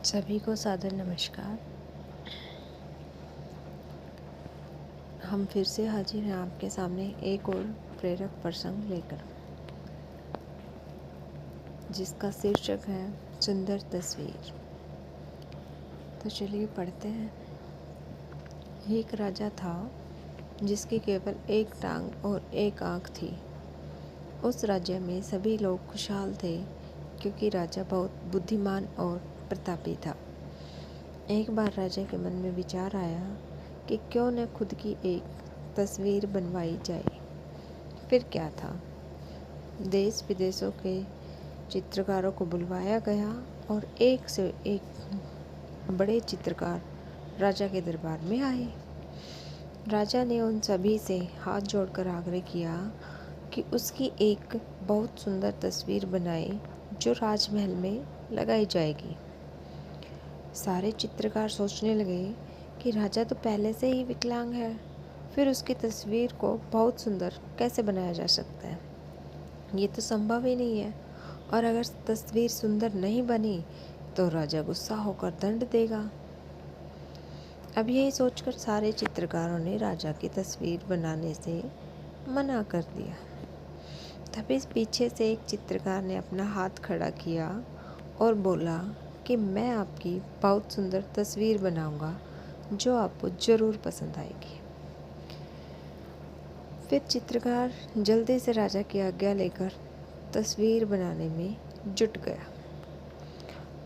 सभी को सादर नमस्कार। हम फिर से हाजिर हैं आपके सामने एक और प्रेरक प्रसंग लेकर, जिसका शीर्षक है सुंदर तस्वीर। तो चलिए पढ़ते हैं। एक राजा था जिसकी केवल एक टांग और एक आँख थी। उस राज्य में सभी लोग खुशहाल थे क्योंकि राजा बहुत बुद्धिमान और प्रतापी था। एक बार राजा के मन में विचार आया कि क्यों न खुद की एक तस्वीर बनवाई जाए। फिर क्या था, देश विदेशों के चित्रकारों को बुलवाया गया और एक से एक बड़े चित्रकार राजा के दरबार में आए। राजा ने उन सभी से हाथ जोड़कर आग्रह किया कि उसकी एक बहुत सुंदर तस्वीर बनाए जो राजमहल में लगाई जाएगी। सारे चित्रकार सोचने लगे कि राजा तो पहले से ही विकलांग है, फिर उसकी तस्वीर को बहुत सुंदर कैसे बनाया जा सकता है। ये तो संभव ही नहीं है, और अगर तस्वीर सुंदर नहीं बनी तो राजा गुस्सा होकर दंड देगा। अब यही सोचकर सारे चित्रकारों ने राजा की तस्वीर बनाने से मना कर दिया। तभी पीछे से एक चित्रकार ने अपना हाथ खड़ा किया और बोला कि मैं आपकी बहुत सुंदर तस्वीर बनाऊंगा जो आपको ज़रूर पसंद आएगी। फिर चित्रकार जल्दी से राजा की आज्ञा लेकर तस्वीर बनाने में जुट गया।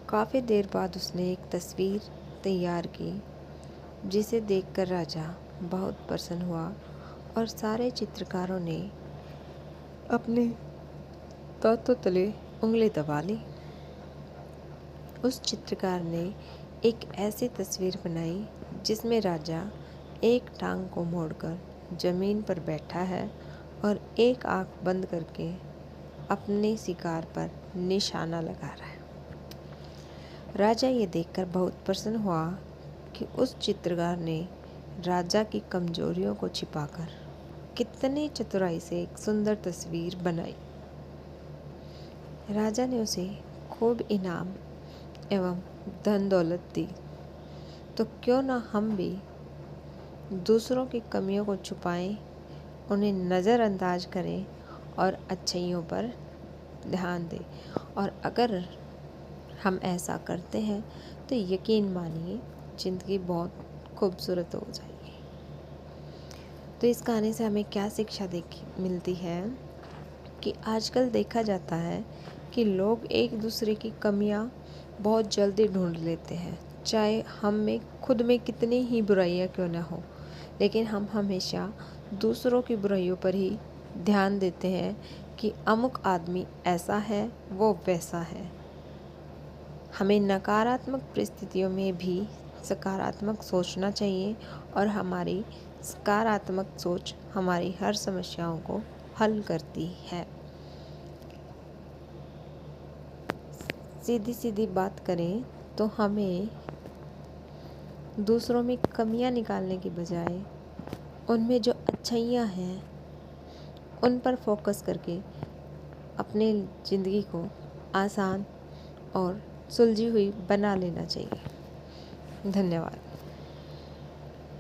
काफ़ी देर बाद उसने एक तस्वीर तैयार की जिसे देखकर राजा बहुत प्रसन्न हुआ और सारे चित्रकारों ने अपने दांतों तले उंगली दबा ली। उस चित्रकार ने एक ऐसी तस्वीर बनाई जिसमें राजा एक टांग को मोड़कर जमीन पर बैठा है और एक आंख बंद करके अपने शिकार पर निशाना लगा रहा है। राजा ये देखकर बहुत प्रसन्न हुआ कि उस चित्रकार ने राजा की कमजोरियों को छिपाकर कितनी चतुराई से एक सुंदर तस्वीर बनाई। राजा ने उसे खूब इनाम एवं धन दौलत दी। तो क्यों ना हम भी दूसरों की कमियों को छुपाएं, उन्हें नज़रअंदाज करें और अच्छाइयों पर ध्यान दें। और अगर हम ऐसा करते हैं तो यकीन मानिए ज़िंदगी बहुत खूबसूरत हो जाएगी। तो इस कहानी से हमें क्या शिक्षा मिलती है कि आजकल देखा जाता है कि लोग एक दूसरे की कमियां बहुत जल्दी ढूंढ लेते हैं, चाहे हम में खुद में कितनी ही बुराइयां क्यों ना हो, लेकिन हम हमेशा दूसरों की बुराइयों पर ही ध्यान देते हैं कि अमुक आदमी ऐसा है, वो वैसा है। हमें नकारात्मक परिस्थितियों में भी सकारात्मक सोचना चाहिए और हमारी सकारात्मक सोच हमारी हर समस्याओं को हल करती है। सीधी सीधी बात करें तो हमें दूसरों में कमियां निकालने की बजाय उनमें जो अच्छाइयाँ हैं उन पर फोकस करके अपने ज़िंदगी को आसान और सुलझी हुई बना लेना चाहिए। धन्यवाद।